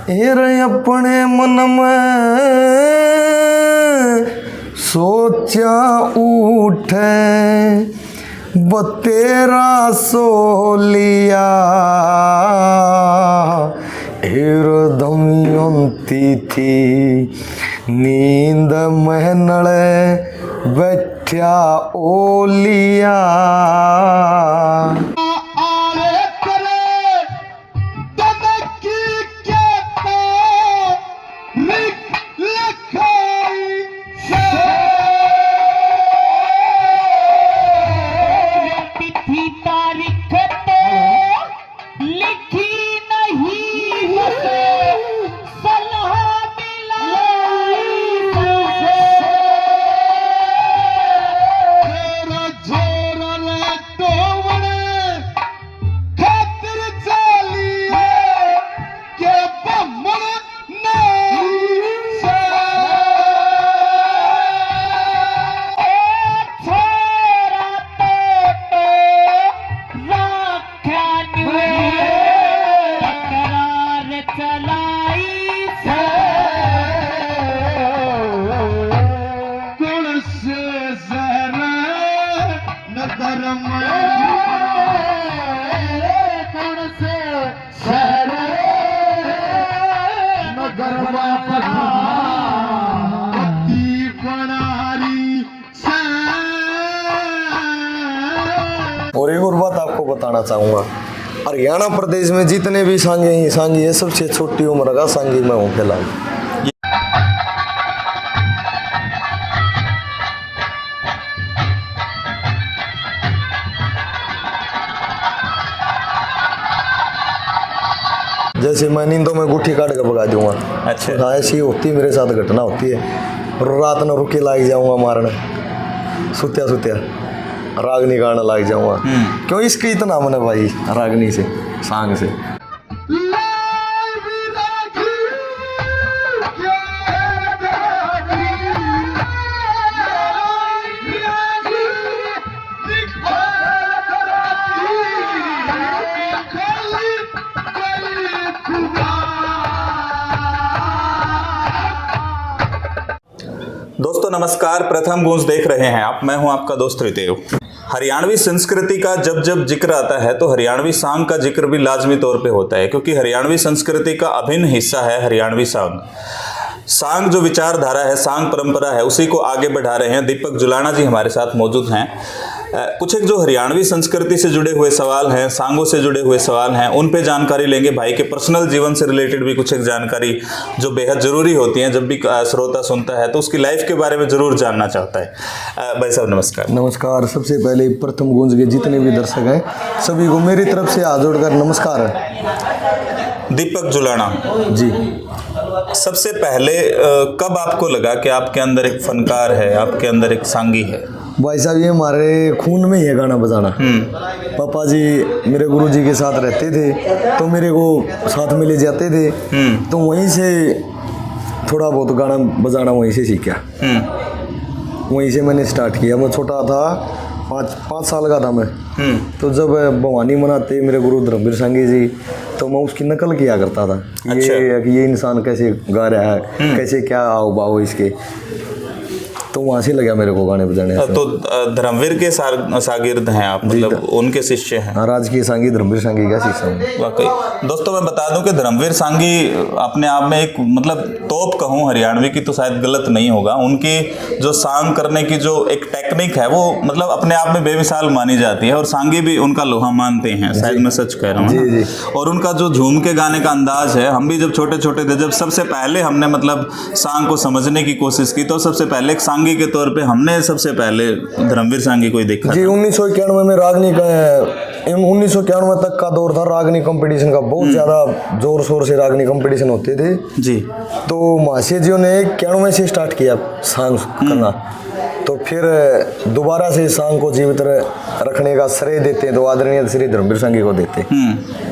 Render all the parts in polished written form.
हेर अपने मन में सोचा उठे बतेरा सो लिया दमयंती थी नींद महनड़े बैठा ओलिया और एक और बात आपको बताना चाहूँगा, हरियाणा प्रदेश में जितने भी सांगी है सबसे छोटी उम्र का सांगी मैं हूँ फिलहाल। जैसे मैं नींदों में गुट्ठी काट के भगा दूंगा। अच्छा। ऐसी होती मेरे साथ घटना होती है। रात में रुके लाग जाऊंगा मारने, सुत्या सुत्या रागनी गाना लाग जाऊंगा। क्यों इसके इतना मन है भाई रागनी से, सांग से। दोस्तों नमस्कार, प्रथम गूंज देख रहे हैं आप। मैं हूं आपका दोस्त रितेव। हरियाणवी संस्कृति का जब जब जिक्र आता है तो हरियाणवी सांग का जिक्र भी लाजमी तौर पे होता है, क्योंकि हरियाणवी संस्कृति का अभिन्न हिस्सा है हरियाणवी सांग। सांग जो विचारधारा है, सांग परंपरा है, उसी को आगे बढ़ा रहे हैं दीपक जुलाना जी हमारे साथ मौजूद हैं। कुछ एक जो हरियाणवी संस्कृति से जुड़े हुए सवाल हैं, सांगों से जुड़े हुए सवाल हैं, उन पे जानकारी लेंगे। भाई के पर्सनल जीवन से रिलेटेड भी कुछ एक जानकारी जो बेहद ज़रूरी होती है, जब भी श्रोता सुनता है तो उसकी लाइफ के बारे में ज़रूर जानना चाहता है। भाई साहब नमस्कार। नमस्कार। सबसे पहले प्रथम गूंज के जितने भी दर्शक हैं सभी को मेरी तरफ से हाथ जोड़कर नमस्कार है। दीपक जुलाना जी, सबसे पहले कब आपको लगा कि आपके अंदर एक फनकार है, आपके अंदर एक सांगी है? भाई साहब ये हमारे खून में ही है गाना बजाना। पापा जी मेरे गुरुजी के साथ रहते थे तो मेरे को साथ में ले जाते थे, तो वहीं से थोड़ा बहुत गाना बजाना वहीं से सीखा। वहीं से मैंने स्टार्ट किया। मैं छोटा था, पाँच साल का था मैं। तो जब भवानी मनाते मेरे गुरु धर्मवीर सांगी जी, तो मैं उसकी नकल किया करता था। अच्छा। ये इंसान कैसे गा रहा है, कैसे क्या आओ बाओ इसके, तो वहाँ से लगा मेरे को गाने बजाने। तो धर्मवीर के शागिर्द हैं आप, मतलब उनके शिष्य हैं? हाँ, राजकीय सांगी धर्मवीर सांगी का शिष्य हूँ। वाकई दोस्तों मैं बता दूं कि धर्मवीर सांगी अपने आप में एक मतलब तोप कहूँ हरियाणवी की तो शायद गलत नहीं होगा। उनकी जो सांग करने की जो एक टेक्निक है वो मतलब अपने आप में बेमिसाल मानी जाती है, और सांगी भी उनका लोहा मानते हैं, शायद मैं सच कह रहा हूँ। जी। और उनका जो झूम के गाने का अंदाज है, हम भी जब छोटे छोटे थे, जब सबसे पहले हमने मतलब सांग को समझने की कोशिश की, तो सबसे पहले एक सांगी के तौर पे हमने सबसे पहले धर्मवीर सांगी को ही देखा जी। 1991 में रागनी का 1991 तक का दौर था रागनी कंपटीशन का। बहुत ज़्यादा जोर शोर से रागनी कंपटीशन होते थे जी। तो महाशय जी ने 91 से स्टार्ट किया सांग करना। तो फिर दोबारा से सांग को जीवित रखने का श्रेय देते हैं तो आदरणीय श्री धर्मवीर सांगी को देते हैं।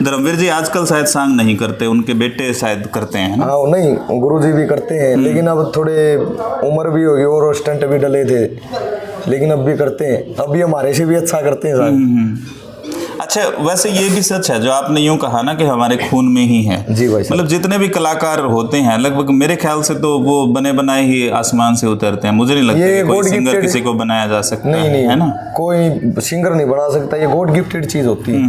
धर्मवीर जी आजकल शायद सांग नहीं करते, उनके बेटे शायद करते हैं ना? हाँ, नहीं गुरुजी भी करते हैं, लेकिन अब थोड़े उम्र भी होगी और स्टंट भी डले थे, लेकिन अब भी करते हैं। अब भी हमारे से भी अच्छा करते हैं सांग। अच्छा, वैसे ये भी सच है जो आपने यूं कहा ना कि हमारे खून में ही है। जी भाई साहब। मतलब जितने भी कलाकार होते हैं लगभग मेरे ख्याल से तो वो बने बनाए ही आसमान से उतरते हैं। मुझे नहीं लगता ये कि कोई God सिंगर gifted- किसी को बनाया जा सकता नहीं है ना। कोई सिंगर नहीं बना सकता, ये गॉड गिफ्टेड चीज होती है।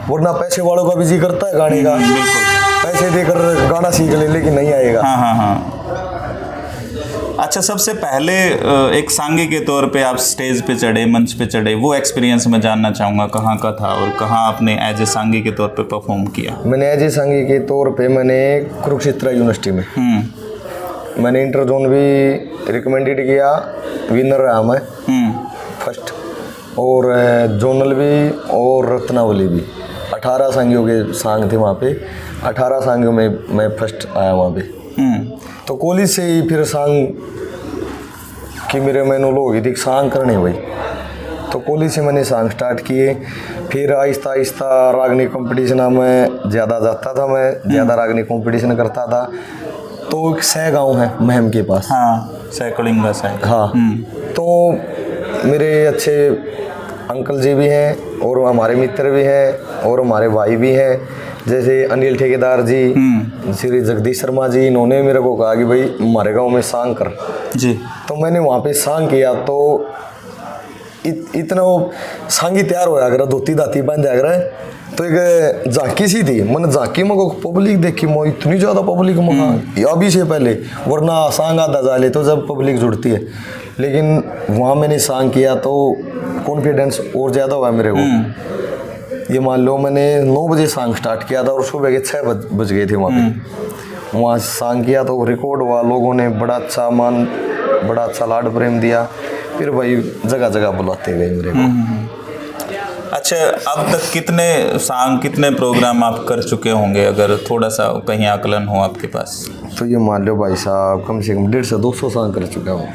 वरना पैसे वालों का भी जी करता है गाने का, बिल्कुल। पैसे देकर गाना सीख ले, लेकिन नहीं आएगा। हाँ हाँ हाँ। अच्छा, सबसे पहले एक सांगी के तौर पे आप स्टेज पे चढ़े, मंच पे चढ़े, वो एक्सपीरियंस मैं जानना चाहूँगा कहाँ का था और कहाँ आपने एज ए सांगी के तौर पे परफॉर्म किया। मैंने एज ए सांगी के तौर पे मैंने कुरुक्षेत्र यूनिवर्सिटी में मैंने इंटर जोन भी रिकमेंडेड किया, विनर रहा मैं फर्स्ट, और जोनल भी और रत्नावली भी। 18 सांगियों के सांग थे वहाँ पे, 18 सांगियों में मैं फर्स्ट आया वहाँ पे। तो कॉलेज से ही फिर सांग की मेरे मैंने लोग थी सांग करने भाई, तो कॉलेज से मैंने सांग स्टार्ट किए। फिर आहिस्ता आहिस्ता रागनी कंपटीशन में ज़्यादा जाता था, मैं ज़्यादा रागनी कंपटीशन करता था। तो एक सह गाँव है महम के पास, हाँ, सैकड़िंगा सह। हाँ। तो मेरे अच्छे अंकल जी भी हैं और हमारे मित्र भी हैं और हमारे भाई भी हैं, जैसे अनिल ठेकेदार जी, श्री जगदीश शर्मा जी, इन्होंने मेरे को कहा कि भाई हमारे गांव में सांग कर जी। तो मैंने वहाँ पे सांग किया। तो इतना वो सांगी तैयार होया कर, धोती दाती बांधा कर, तो एक झांकी सी थी। मैंने झांकी में को पब्लिक देखी, मैं इतनी ज़्यादा पब्लिक में अभी से पहले, वरना सांग आधा जा ले तो जब पब्लिक जुड़ती है, लेकिन वहाँ मैंने सांग किया तो कॉन्फिडेंस और ज़्यादा हुआ मेरे को। ये मान लो मैंने 9 बजे सांग स्टार्ट किया था और सुबह के 6 बज गए थे वहाँ पे। वहाँ सांग किया तो रिकॉर्ड हुआ, लोगों ने बड़ा अच्छा बड़ा अच्छा लाड प्रेम दिया। फिर भाई जगह जगह बुलाते गए मेरे को। अच्छा, अब तक कितने सांग, कितने प्रोग्राम आप कर चुके होंगे, अगर थोड़ा सा कहीं आकलन हो आपके पास? तो ये मान लो भाई साहब कम से कम 150-200 सांग कर चुका हूँ,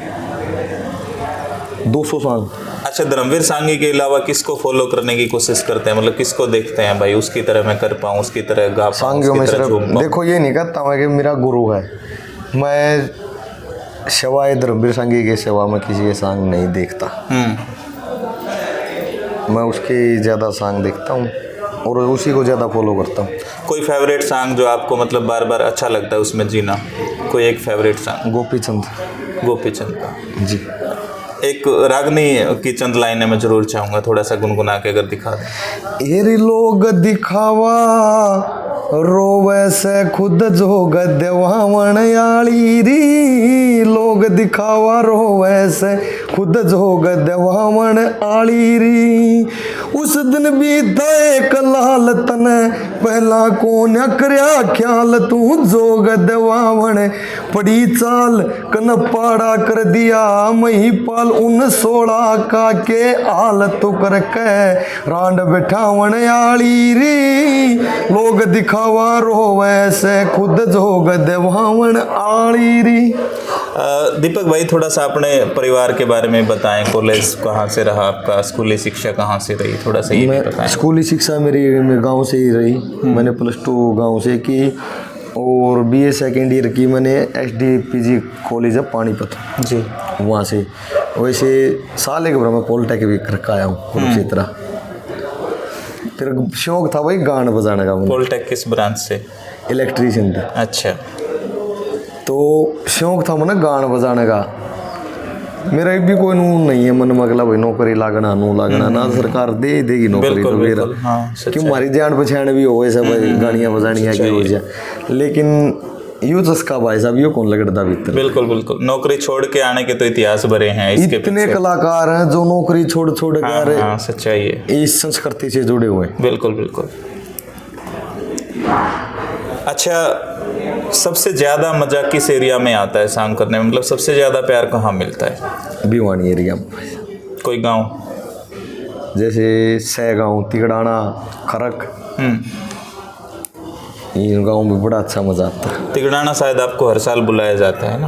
200 सांग। अच्छा, धर्मवीर सांगी के अलावा किसको फॉलो करने की कोशिश करते हैं? मतलब किसको देखते हैं भाई उसकी तरह मैं कर पाऊँ, उसकी तरह गा पाऊँ, सांगियों में उसकी तरह सिर्फ झूम पाऊँ? देखो ये नहीं कहता मैं कि मेरा गुरु है, मैं सिवाय धर्मवीर सांगी के सिवा मैं किसी के सांग नहीं देखता। मैं उसके ज़्यादा सांग देखता हूँ और उसी को ज़्यादा फॉलो करता हूँ। कोई फेवरेट सांग जो आपको मतलब बार बार अच्छा लगता है उसमें जीना, कोई एक फेवरेट सांग? गोपीचंद। गोपीचंद का जी। एक रागनी की चंद लाइनें मैं जरूर चाहूँगा, थोड़ा सा गुनगुना के अगर दिखा दें। एरी लोग दिखावा रोवे से खुद जोग देवावण आली री, लोग दिखावा रोवे से खुद जोग देवावण आली री। उस दिन बीता एक लाल तने पहला कौन करया ख्याल, तू जोग देवावण पड़ी चाल कन पाड़ा कर दिया मही पाल उन 16 का के आल तू करके रांड बिठावण आली री, लोग दिखावा रोवे से खुद जोग देवावण आली री। दीपक भाई, थोड़ा सा अपने परिवार के बारे में बताएं। कॉलेज कहाँ से रहा आपका, स्कूली शिक्षा कहाँ से रही, थोड़ा सा ये बताएं। स्कूली शिक्षा मेरी गांव से ही रही। मैंने +2 गांव से की और BA सेकेंड ईयर की मैंने SDPG कॉलेज है पानीपत जी, वहाँ से। वैसे साल एक भर में पॉलिटेक्निक भी करके आया हूँ कुरुक्षेत्र। फिर शौक था भाई गाना बजाने का। पॉलिटेक्निक किस ब्रांच से? इलेक्ट्रीशियन था। अच्छा। तो शौक था मैंने गाना बजाने का। मेरा भी कोई नून नहीं है मन में अगला भाई नौकरी लागना नू लागना ना, सरकार दे देगी नौकरी तो मेरा क्यों हमारी जान पहचान भी हो वैसे भाई गाड़ियाँ बजानियाँ की हो जाए, लेकिन यूँ चस्का भाई साहब यो कौन लगता भीतर। बिल्कुल बिल्कुल, नौकरी छोड़ के आने के तो इतिहास भरे हैं इसके इतने कलाकार हैं जो नौकरी छोड़ कर हाँ, सच्चाई है, इस संस्कृति से जुड़े हुए हैं। बिल्कुल बिल्कुल। अच्छा, सबसे ज़्यादा मज़ा किस एरिया में आता है सांग करने में? मतलब सबसे ज़्यादा प्यार कहाँ मिलता है? भिवानी एरिया में। कोई गांव? जैसे सह गाँव, तिगड़ाना, खरक, इन गाँव में बड़ा अच्छा मज़ा आता है। तिगड़ाना शायद आपको हर साल बुलाया जाता है ना?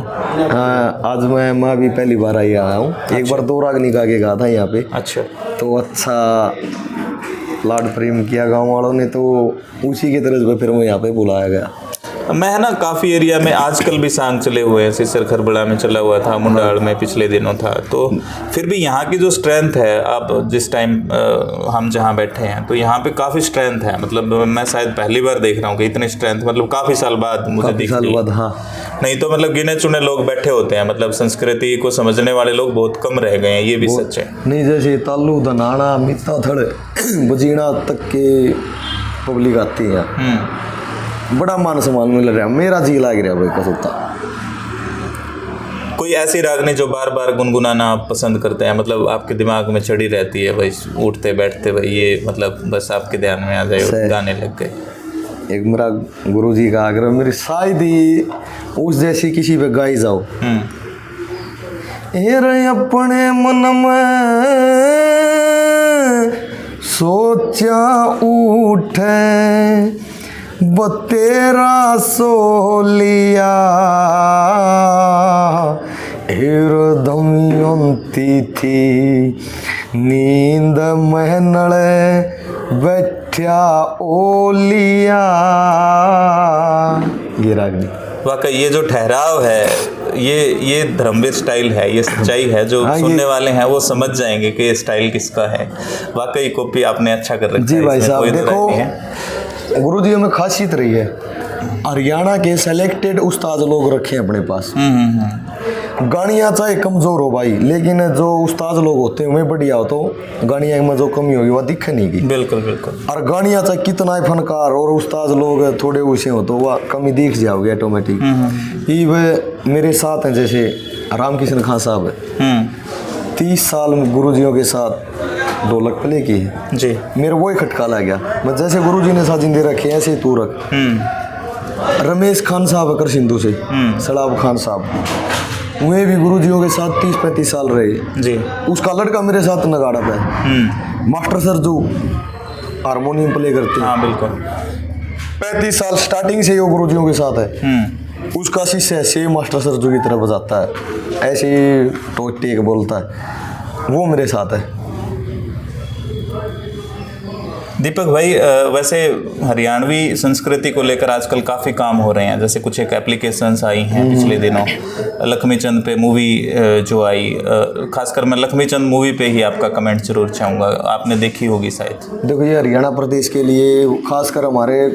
हाँ, आज मैं भी पहली बार आई आया हूँ। एक बार 2 राग निकाल के गा था यहाँ पे। अच्छा। तो अच्छा लाड प्रेम किया गांव वालों ने, तो उसी के तरह फिर मैं यहाँ पे बुलाया गया। मैं ना काफ़ी एरिया में आजकल भी सांग चले हुए हैं, सिसर खरबड़ा में चला हुआ था, मुंडाल में पिछले दिनों था। तो फिर भी यहाँ की जो स्ट्रेंथ है, अब जिस टाइम हम जहाँ बैठे हैं तो यहाँ पे काफ़ी स्ट्रेंथ है। मतलब मैं शायद पहली बार देख रहा हूँ कि इतनी स्ट्रेंथ, मतलब काफ़ी साल बाद मुझे दिख रही है। हाँ, नहीं तो मतलब गिने चुने लोग बैठे होते हैं, मतलब संस्कृति को समझने वाले लोग बहुत कम रह गए हैं, ये भी सच है। नहीं जैसे तालू धनाना मिता थड़ बजीना तक के पब्लिक आती है, बड़ा मान सम्मान मिल रहा है, मेरा जी लग रहा है भाई कसुता। कोई ऐसी रागनी जो बार बार गुनगुनाना आप पसंद करते हैं, मतलब आपके दिमाग में चढ़ी रहती है भाई, उठते बैठते भाई ये मतलब बस आपके ध्यान में आ जाए, गाने लग गए? एक मेरा गुरुजी का आग्रह, मेरी शायद ही उस जैसी किसी पे गाई जाओ। रे अपने मन में सोचा उठे बतेरा सो लिया, दमयंती थी नींद महनड़े बैठा ओलिया। ये रागनी वाकई ये जो ठहराव है, ये धर्मवीर स्टाइल है, ये सच्चाई है। जो सुनने वाले हैं वो समझ जाएंगे कि ये स्टाइल किसका है। वाकई कॉपी आपने अच्छा कर रखा है। जी भाई साहब देखो, गुरुजी में खासियत रही है, हरियाणा के सेलेक्टेड उस्ताद लोग रखे हैं अपने पास। गानियाँ चाहे कमज़ोर हो भाई, लेकिन जो उस्ताद लोग होते हैं उन्हें बढ़िया हो, तो गानियाँ में जो कमी होगी वह दिख नहीं की। बिल्कुल बिल्कुल। और गानियाँ चाहे कितना ही फनकार और उस्ताद लोग थोड़े उसे हो तो वह कमी दिख जाओगे ऑटोमेटिक। ये वह मेरे साथ हैं, जैसे रामकिशन खान साहब है, 30 साल गुरुजियों के साथ ढोलक प्ले की है जी। मेरे वो ही खटका लग गया, मैं जैसे गुरुजी ने साजिंदे रखे ऐसे ही तू रख। रमेश खान साहब कर सिंधु से, सलाब खान साहब, वे भी गुरुजियों के साथ 30-35 साल रहे जी। उसका लड़का मेरे साथ नगाड़ा पे है, मास्टर सर जो हारमोनियम प्ले करते हैं। हाँ बिल्कुल। 35 साल स्टार्टिंग से वो गुरुजियों के साथ है। उसका शिष्य ऐसे मास्टर सर जो की तरह बजाता है, ऐसे ही टोक टेक बोलता है, वो मेरे साथ है। दीपक भाई, वैसे हरियाणवी संस्कृति को लेकर आजकल काफ़ी काम हो रहे हैं, जैसे कुछ एक एप्लीकेशंस आई हैं पिछले दिनों, लक्ष्मी चंद पे मूवी जो आई, खासकर मैं लक्ष्मी चंद मूवी पे ही आपका कमेंट जरूर चाहूँगा, आपने देखी होगी शायद। देखो ये हरियाणा प्रदेश के लिए, खासकर हमारे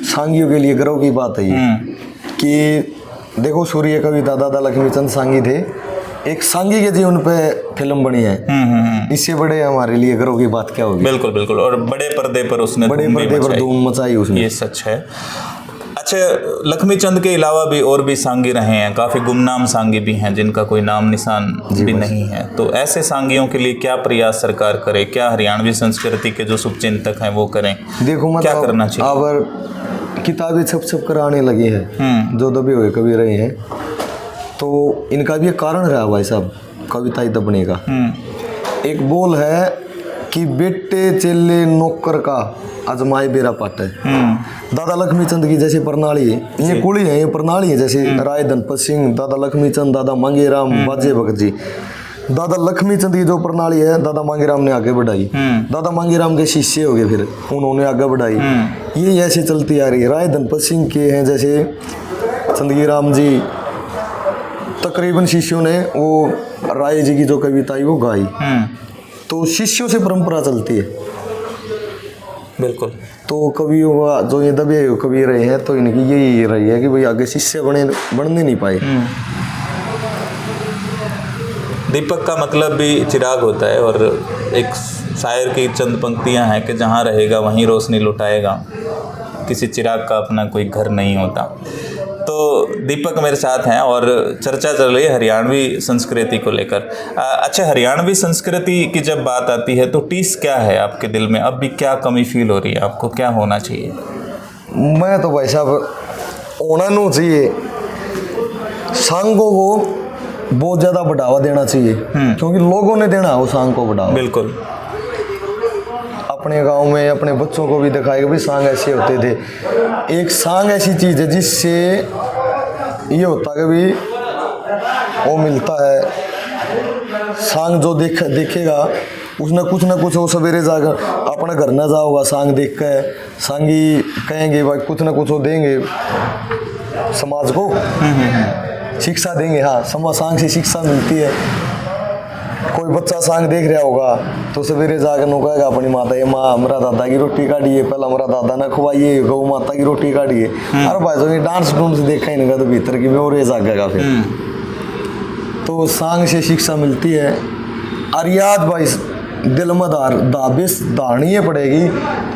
सांगियों के लिए गर्व की बात है ये कि देखो सूर्य कवि दादा लक्ष्मी चंद सांगी थे, एक सांगी के जीवन पे फिल्म बनी है। इससे बड़े हमारे लिए गर्व की बात क्या होगी। बिल्कुल बिल्कुल, और बड़े पर्दे पर उसने धूम मचाई उसने, ये सच है। अच्छा, लक्ष्मी चंद के अलावा भी और भी सांगी रहे हैं, काफ़ी गुमनाम सांगी भी हैं जिनका कोई नाम निशान भी नहीं है। तो ऐसे सांगियों के लिए क्या प्रयास सरकार करे, क्या हरियाणवी संस्कृति के जो शुभचिंतक हैं वो करें? देखो क्या करना चाहिए? अब किताबें छप कर आने लगी हैं, जो दबे हुए कवि रहे हैं, तो इनका भी एक कारण रहा भाई साहब कविताएं दबने का। एक बोल है कि बेटे चेले नौकर का आजमाए बेरा पाट है। दादा लक्ष्मी चंद की जैसे प्रणाली है, ये कुली है, ये प्रणाली है, जैसे राय धनपत सिंह, दादा लक्ष्मी चंद, दादा मांगेराम, बाजे भगत जी। दादा लक्ष्मी चंद की जो प्रणाली है दादा मांगेराम ने आगे बढ़ाई, दादा मांगेराम के शिष्य हो गए, फिर उन्होंने आगे बढ़ाई, ये ऐसे चलती आ रही है। राय धनपत सिंह के हैं जैसे चंदगीराम जी, तकरीबन शिष्यों ने वो राय जी की जो कविता वो गाई। तो शिष्यों से परंपरा चलती है। बिल्कुल। तो कवियों का जो ये दबे कवि रहे हैं, तो इनकी यही रही है कि भाई आगे शिष्य बनने नहीं पाए। दीपक का मतलब भी चिराग होता है, और एक शायर की चंद पंक्तियां हैं कि जहाँ रहेगा वहीं रोशनी लुटाएगा, किसी चिराग का अपना कोई घर नहीं होता। तो दीपक मेरे साथ हैं और चर्चा चल रही है हरियाणवी संस्कृति को लेकर। अच्छा, हरियाणवी संस्कृति की जब बात आती है तो टीस क्या है आपके दिल में? अब भी क्या कमी फील हो रही है आपको, क्या होना चाहिए? मैं तो भाई साहब होना नहीं चाहिए, सांगों को बहुत ज़्यादा बढ़ावा देना चाहिए, क्योंकि लोगों ने देना है वो सांग को बढ़ावा। बिल्कुल। अपने गांव में अपने बच्चों को भी दिखाएगा भी सांग ऐसे होते थे। एक सांग ऐसी चीज़ है जिससे ये होता है कि भी वो मिलता है, सांग जो देखेगा उसने कुछ ना कुछ वो सवेरे जाकर अपने घर न जाओगा सांग देख के, सांगी कहेंगे भाई कुछ ना कुछ वो देंगे समाज को, शिक्षा देंगे। हाँ, सांग से शिक्षा मिलती है। कोई बच्चा सांग देख रहा होगा तो सवेरे जाकर नो कहेगा अपनी माता, ये माँ हमारा दादा की रोटी काटिए, पहले हमारा दादा ने खुवाइए, गौ माता की रोटी काटिए। अरे भाई तो ये डांस डूंस देखा ही नहीं तो भीतर की और जागेगा फिर। तो सांग से शिक्षा मिलती है। और याद भाई दिल में दाबिश धारनी पड़ेगी,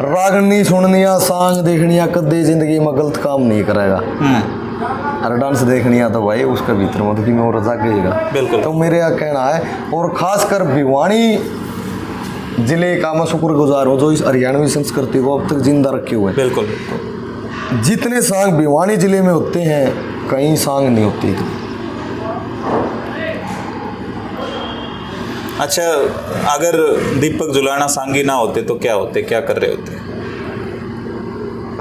रागनी सुननी सांग देखनी कदे जिंदगी में गलत काम नहीं करेगा। अरे डांस देखनी है तो भाई उसके भीतर मतलब कि मैं और जागेगा। बिल्कुल। तो मेरे यहाँ कहना है, और खासकर भिवानी जिले का मैं शुक्रगुजार हूँ जो इस हरियाणवी संस्कृति को अब तक जिंदा रखे हुए। बिल्कुल। जितने सांग भिवानी जिले में होते हैं कहीं सांग नहीं होती। अच्छा, अगर दीपक जुलाना सांगी ना होते तो क्या होते, क्या कर रहे होते?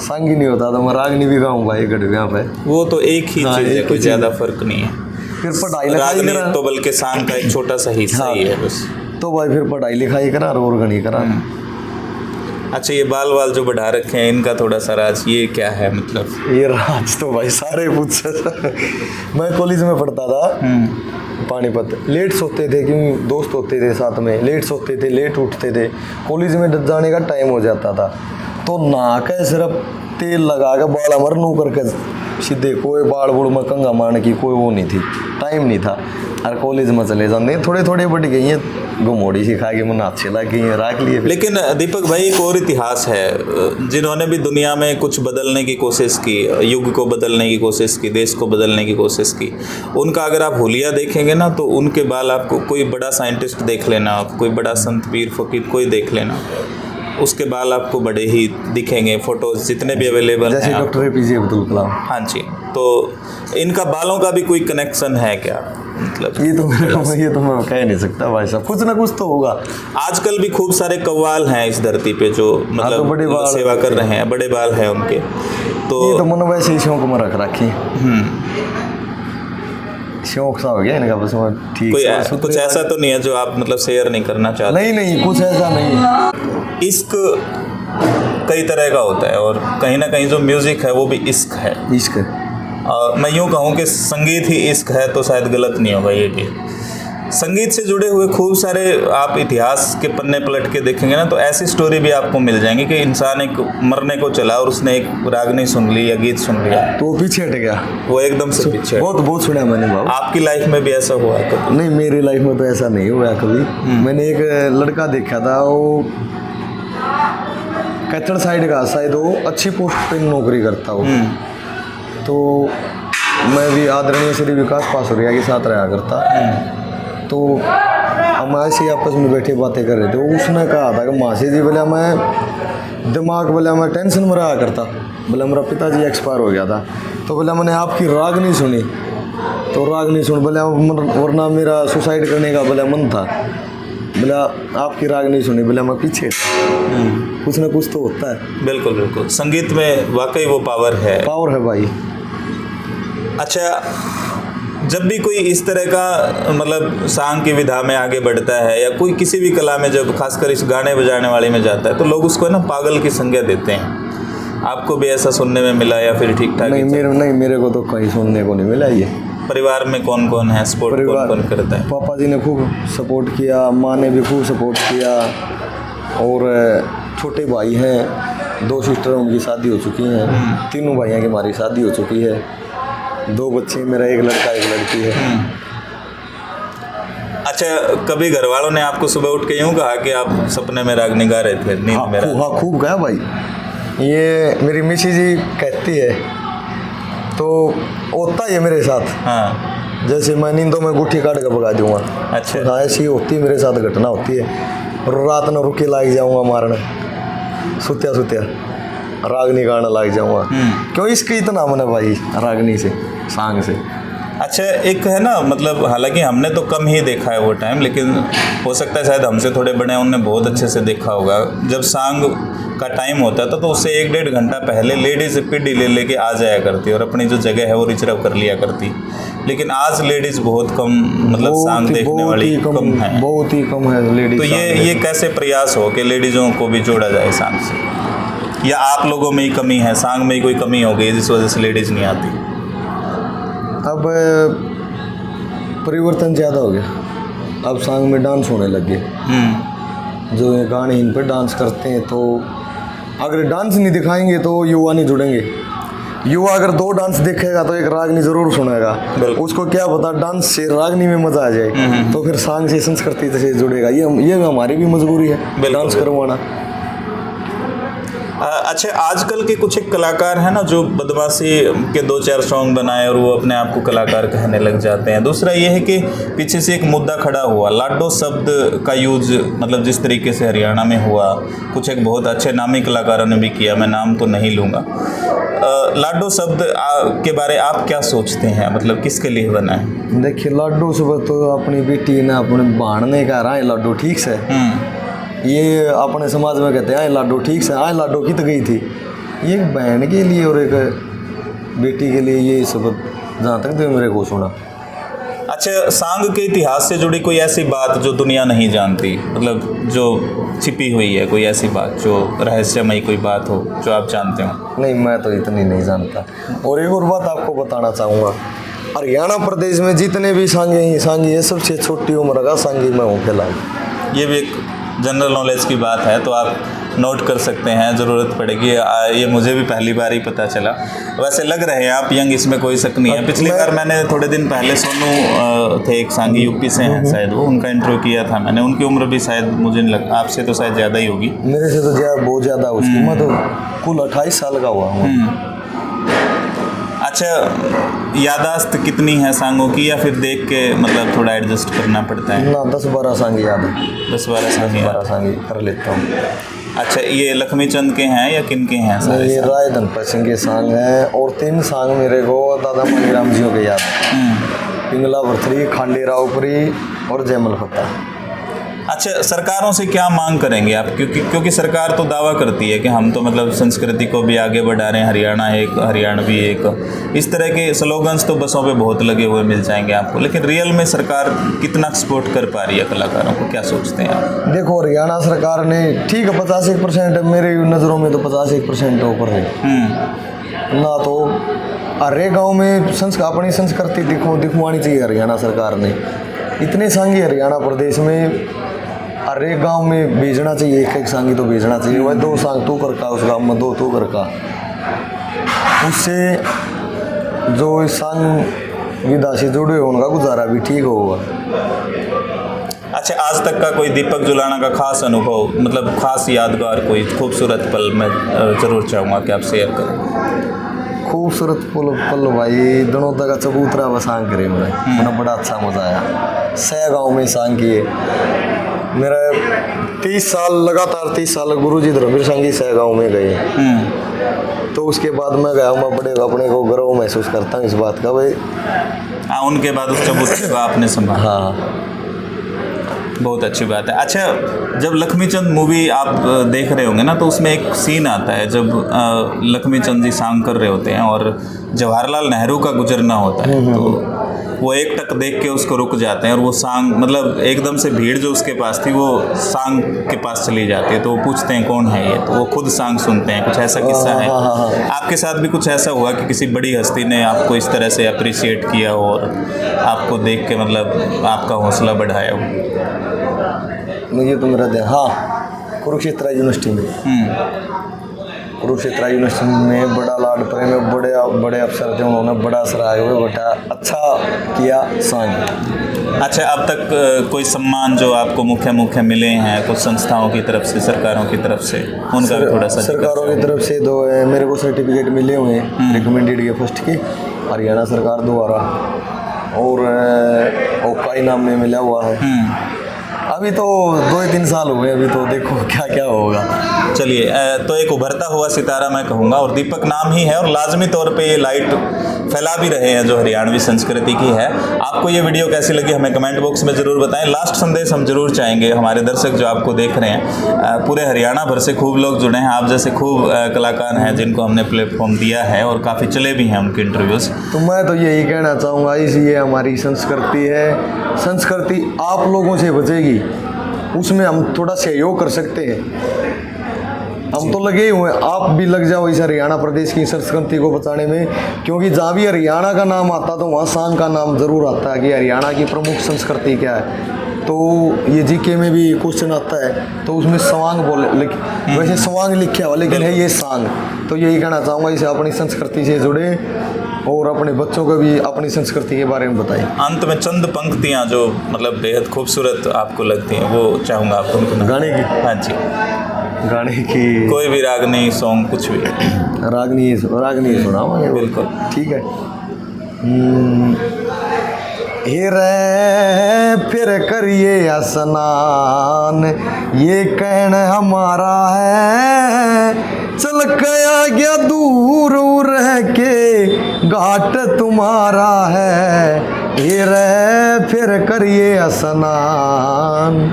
सांगी नहीं होता तो मैं रागनी भी गाऊँ भाई गढ़विया पे। वो तो एक ही चीज है, कोई ज्यादा फर्क नहीं है। फिर पढ़ाई रागनी तो बल्कि सांग का एक छोटा सा हिस्सा ही है बस। तो भाई फिर पढ़ाई लिखाई करा और गणी करा। अच्छा, ये बाल वाल जो बढ़ा रखे हैं इनका थोड़ा सा राज ये क्या है मतलब? ये राज तो भाई सारे पूछ मैं कॉलेज में पढ़ता था पानीपत, लेट सोते थे क्योंकि दोस्त होते थे साथ में, लेट सोते थे लेट उठते थे, कॉलेज में जाने का टाइम हो जाता था तो नहा के सिर्फ तेल लगा के बाल अमर नू करके सीधे, कोई बाल बुड़ में कंगा मारने की कोई वो नहीं थी, टाइम नहीं था। और कॉलेज में चले जाते थोड़े थोड़े बढ़ गई हैं, गुमोड़ी सिखा के मुन्ना अच्छे लग गई रख लिए। लेकिन दीपक भाई एक और इतिहास है, जिन्होंने भी दुनिया में कुछ बदलने की कोशिश की, युग को बदलने की कोशिश की, देश को बदलने की कोशिश की, उनका अगर आप हुलिया देखेंगे ना तो उनके बाल आपको, कोई बड़ा साइंटिस्ट देख लेना आप, कोई बड़ा संत पीर फकीर कोई देख लेना, उसके बाल आपको बड़े ही दिखेंगे। फोटोज जितने भी अवेलेबल हैं, डॉक्टर APJ अब्दुल कलाम। हाँ जी, तो इनका बालों का भी कोई कनेक्शन है क्या मतलब? ये तो मैं कह नहीं सकता भाई साहब, कुछ ना कुछ तो होगा। आजकल भी खूब सारे कव्वाल हैं इस धरती पे जो मतलब तो बड़े बाल सेवा कर रहे हैं, बड़े बाल हैं उनके। तो ये तो मन वैसे ही शौक में रख रखी, शौक सा हो गया इनका बस। ठीक कोई कुछ ऐसा तो नहीं है जो आप मतलब शेयर नहीं करना चाहते? नहीं, कुछ ऐसा नहीं। इश्क कई तरह का होता है और कहीं ना कहीं जो म्यूजिक है वो भी इश्क है। इश्क और मैं यूँ कहूँ कि संगीत ही इश्क है तो शायद गलत नहीं होगा ये भी। संगीत से जुड़े हुए खूब सारे आप इतिहास के पन्ने पलट के देखेंगे ना तो ऐसी स्टोरी भी आपको मिल जाएंगी कि इंसान एक मरने को चला और उसने एक रागनी सुन ली या गीत सुन लिया तो वो पीछे हट गया, वो एकदम से पीछे। बहुत सुना मैंने बाबू। आपकी लाइफ में भी ऐसा हुआ कभी? नहीं, मेरी लाइफ में तो ऐसा नहीं हुआ कभी। मैंने एक लड़का देखा था, वो कचड़ साइड का, शायद वो अच्छी पोस्ट पे नौकरी करता हो। तो मैं भी आदरणीय श्री विकास पासुरिया के साथ रहा करता। तो हम ऐसे ही आपस में बैठे बातें कर रहे थे। उसने कहा था कि मासी जी बोले मैं दिमाग बोले मैं टेंशन में रहा करता, बोले मेरा पिताजी एक्सपायर हो गया था। तो बोले मैंने आपकी राग नहीं सुनी, तो राग नहीं सुन बोले वरना मेरा सुसाइड करने का बोले मन था, बोला आपकी राग नहीं सुनी, बोला मैं पीछे। कुछ ना कुछ तो होता है। बिल्कुल बिल्कुल, संगीत में वाकई वो पावर है भाई। अच्छा, जब भी कोई इस तरह का मतलब सांग की विधा में आगे बढ़ता है या कोई किसी भी कला में जब खासकर इस गाने बजाने वाले में जाता है तो लोग उसको ना पागल की संज्ञा देते हैं। आपको भी ऐसा सुनने में मिला या फिर ठीक ठाक? नहीं, मेरे को तो कहीं सुनने को नहीं मिला ये। परिवार में कौन कौन है, सपोर्ट कौन कौन करता है? पापा जी ने खूब सपोर्ट किया, माँ ने भी खूब सपोर्ट किया, और छोटे भाई हैं, 2 सिस्टर उनकी शादी हो चुकी हैं, 3 भाइयों की हमारी शादी हो चुकी है, 2 बच्चे, मेरा एक लड़का एक लड़की है। अच्छा, कभी घर वालों ने आपको सुबह उठ के यूँ कहा कि आप सपने में रागनी गा रहे थे, नींद में? हाँ, खूब गया भाई। ये मेरी मिसी जी कहती है, तो होता ही है मेरे साथ। हाँ, जैसे मैं नींदों में गुट्ठी काट के भगा दूंगा। अच्छा। हाँ, ऐसी होती है मेरे साथ, घटना होती है। और रात में रुके लाग जाऊंगा मारने, सुत्या रागनी गाना लाग जाऊंगा। क्यों इसके इतना मन है भाई रागनी से, सांग से। अच्छा, एक है ना मतलब हालांकि हमने तो कम ही देखा है वो टाइम, लेकिन हो सकता है शायद हमसे थोड़े बड़े हैं, उनने बहुत अच्छे से देखा होगा। जब सांग का टाइम होता था तो उससे 1-1.5 घंटा पहले लेडीज पिड्डी ले लेके आ जाया करती और अपनी जो जगह है वो रिजर्व कर लिया करती। लेकिन आज लेडीज बहुत कम मतलब सांग देखने वाली कम है, बहुत ही कम है लेडीज। तो ये कैसे प्रयास हो कि लेडीज़ों को भी जोड़ा जाए सांग से, या आप लोगों में ही कमी है, सांग में ही कोई कमी हो गई जिस वजह से लेडीज़ नहीं आती? अब परिवर्तन ज़्यादा हो गया, अब सांग में डांस होने लग गए। जो ये गाने इन पर डांस करते हैं, तो अगर डांस नहीं दिखाएंगे तो युवा नहीं जुड़ेंगे। युवा अगर 2 डांस देखेगा तो एक रागनी जरूर सुनेगा, उसको क्या पता डांस से रागनी में मजा आ जाए, तो फिर सांग से संस्कृति से जुड़ेगा। ये हमारी भी मजबूरी है डांस करवाना। अच्छा, आजकल के कुछ एक कलाकार हैं ना जो बदमाशी के 2-4 सॉन्ग बनाए और वो अपने आप को कलाकार कहने लग जाते हैं। दूसरा ये है कि पीछे से एक मुद्दा खड़ा हुआ, लाडो शब्द का यूज मतलब जिस तरीके से हरियाणा में हुआ, कुछ एक बहुत अच्छे नामी कलाकारों ने भी किया, मैं नाम तो नहीं लूँगा। लाडो शब्द के बारे आप क्या सोचते हैं, मतलब किसके लिए बना है? देखिए, लाडो शब्द तो अपनी बेटी ने अपने भाणने का रहा है लाडो ठीक से, ये अपने समाज में कहते हैं आए लाडो ठीक से, आए लाडो कित गई थी। ये एक बहन के लिए और एक बेटी के लिए ये शब्द जहाँ तक तो मेरे को सुना। अच्छा, सांग के इतिहास से जुड़ी कोई ऐसी बात जो दुनिया नहीं जानती, मतलब जो छिपी हुई है, कोई ऐसी बात जो रहस्यमयी कोई बात हो जो आप जानते हो? नहीं, मैं तो इतनी नहीं जानता। और एक और बात आपको बताना चाहूँगा, हरियाणा प्रदेश में जितने भी सांगी है सबसे छोटी उम्र का सांगी मैं हूँ फिलहाल। ये भी एक जनरल नॉलेज की बात है, तो आप नोट कर सकते हैं, ज़रूरत पड़ेगी। ये मुझे भी पहली बार ही पता चला। वैसे लग रहे हैं आप यंग, इसमें कोई शक नहीं है। पिछली बार मैंने थोड़े दिन पहले सोनू थे एक सांगी, यूपी से हैं शायद वो, उनका इंटरव्यू किया था मैंने। उनकी उम्र भी शायद मुझे नहीं लगता, आपसे तो शायद ज़्यादा ही होगी। मेरे से तो बहुत ज़्यादा उसकी, मैं तो कुल 28 साल का हुआ हूँ। अच्छा, यादाश्त कितनी है सांगों की, या फिर देख के मतलब थोड़ा एडजस्ट करना पड़ता है? ना 10-12 सांगी याद है। 10-12 सांगी कर लेता हूँ। अच्छा, ये लक्ष्मी चंद के हैं या किन के हैं सारे? ये राय धनपत सिंह के सांग हैं, और 3 सांग मेरे को दादा मानीराम जी के याद है। पिंगला भरथरी, खांडे रावपुरी और जयमल फत्ता। अच्छा, सरकारों से क्या मांग करेंगे आप, क्योंकि सरकार तो दावा करती है कि हम तो मतलब संस्कृति को भी आगे बढ़ा रहे हैं, हरियाणा एक, हरियाणवी एक, इस तरह के स्लोगन्स तो बसों पे बहुत लगे हुए मिल जाएंगे आपको, लेकिन रियल में सरकार कितना सपोर्ट कर पा रही है कलाकारों को, क्या सोचते हैं आप? देखो, हरियाणा सरकार ने ठीक है 50-1% मेरे नज़रों में तो 50-1% ऊपर है ना, तो अरे गाँव में अपनी संस्कृति दिखवानी चाहिए हरियाणा सरकार ने। इतने सांगी हरियाणा प्रदेश में, अरे गांव में भेजना चाहिए, एक सांगी तो भेजना चाहिए। वह 2 सांग तू कर का, उस गाँव में 2 तू कर का, उससे जो सांग विधा से जुड़े हो उनका गुजारा भी ठीक होगा। अच्छा, आज तक का कोई दीपक जुलाना का खास अनुभव, मतलब खास यादगार कोई खूबसूरत पल मैं ज़रूर चाहूँगा कि आप शेयर करें। खूबसूरत पल भाई, दोनों तक चबूतरा व सांग करे मैंने बड़ा अच्छा मज़ा आया। 6 गाँव में सांग किए, मेरा 30 साल लगातार 30 साल गुरुजी धर्मवीर सांगी 6 गाँव में गए। तो उसके बाद मैं गया, मैं बड़े अपने को गर्व महसूस करता हूँ इस बात का भाई। हाँ, उनके बाद उस चबूतरे को आपने संभाला। हाँ, बहुत अच्छी बात है। अच्छा, जब लक्ष्मी चंद मूवी आप देख रहे होंगे ना, तो उसमें एक सीन आता है जब लक्ष्मी चंद जी सांग कर रहे होते हैं और जवाहरलाल नेहरू का गुजरना होता है, तो वो एक टक देख के उसको रुक जाते हैं और वो सांग मतलब एकदम से भीड़ जो उसके पास थी वो सांग के पास चली जाती है, तो वो पूछते हैं कौन है ये, तो वो खुद सांग सुनते हैं। कुछ ऐसा किस्सा है आपके साथ भी? कुछ ऐसा हुआ कि किसी बड़ी हस्ती ने आपको इस तरह से अप्रिशिएट किया हो और आपको देख के मतलब आपका हौसला बढ़ाया हो? ये तो मेरा हाँ, कुरुक्षेत्र यूनिवर्सिटी में, कुरुक्षेत्र यूनिवर्सिटी में बड़ा लाड प्रेम, बड़े अफसर थे, उन्होंने बड़ा सराहा हुआ, बड़ा अच्छा किया सांग। अच्छा, अब तक कोई सम्मान जो आपको मुख्य मिले हैं कुछ संस्थाओं की तरफ से, सरकारों की तरफ से, उनका भी थोड़ा सा? सरकारों की तरफ से तो मेरे को सर्टिफिकेट मिले हुए हैं रिकमेंडेड के फर्स्ट के हरियाणा सरकार द्वारा, और ओका इनाम में मिला हुआ है। अभी तो 2-3 साल हुए, अभी तो देखो क्या क्या होगा। चलिए, तो एक उभरता हुआ सितारा मैं कहूँगा, और दीपक नाम ही है, और लाजमी तौर पे ये लाइट फैला भी रहे हैं जो हरियाणवी संस्कृति की है। आपको ये वीडियो कैसी लगी हमें कमेंट बॉक्स में ज़रूर बताएं। लास्ट संदेश हम जरूर चाहेंगे, हमारे दर्शक जो आपको देख रहे हैं पूरे हरियाणा भर से खूब लोग जुड़े हैं, आप जैसे खूब कलाकार हैं जिनको हमने प्लेटफॉर्म दिया है और काफ़ी चले भी हैं उनके इंटरव्यूज़। तो मैं तो यही कहना चाहूँगा, इसलिए हमारी संस्कृति है, संस्कृति आप लोगों से बचेगी, उसमें हम थोड़ा सहयोग कर सकते हैं। हम तो लगे हुए हैं, आप भी लग जाओ इस हरियाणा प्रदेश की संस्कृति को बचाने में, क्योंकि जहाँ भी हरियाणा का नाम आता तो वहाँ सांग का नाम जरूर आता है कि हरियाणा की प्रमुख संस्कृति क्या है। तो ये जीके में भी क्वेश्चन आता है तो उसमें सवांग वैसे सवांग लिखा हुआ लेकिन है ये सांग। तो यही कहना चाहूँगा, इसे अपनी संस्कृति से जुड़े और अपने बच्चों को भी अपनी संस्कृति के बारे में बताएं। अंत में चंद पंक्तियाँ जो मतलब बेहद खूबसूरत आपको लगती हैं वो चाहूँगा आपको उनको गाने की। हाँ जी, गाने की कोई भी रागनी सॉन्ग कुछ भी। रागनी सुनाओ। बिल्कुल ठीक है। रे फिर करिए स्नान, ये कहना हमारा है, चल गया गया दूर रह के घाट तुम्हारा है। रे फिर करिए स्नान।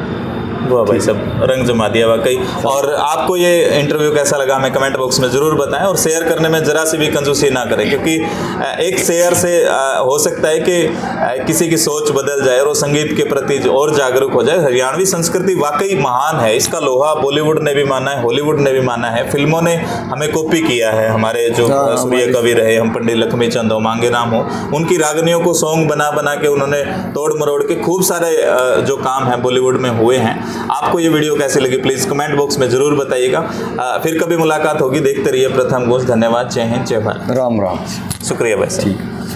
वाह भाई साहब, रंग जमा दिया वाकई। और आपको ये इंटरव्यू कैसा लगा हमें कमेंट बॉक्स में ज़रूर बताएं और शेयर करने में ज़रा सी भी कंजूसी ना करें, क्योंकि एक शेयर से हो सकता है कि किसी की सोच बदल जाए और वो संगीत के प्रति और जागरूक हो जाए। हरियाणवी संस्कृति वाकई महान है, इसका लोहा बॉलीवुड ने भी माना है, हॉलीवुड ने भी माना है, फिल्मों ने हमें कॉपी किया है। हमारे जो सूर्य कवि रहे, हम पंडित लक्ष्मी चंद हो, मांगे राम हो, उनकी रागनियों को सॉन्ग बना बना के उन्होंने तोड़ मरोड़ के खूब सारे जो काम हैं बॉलीवुड में हुए हैं। आपको ये वीडियो कैसी लगी प्लीज़ कमेंट बॉक्स में ज़रूर बताइएगा। फिर कभी मुलाकात होगी, देखते रहिए प्रथम गूंज। धन्यवाद, जय हिंद, जय भारत, राम राम। शुक्रिया भाई साहब।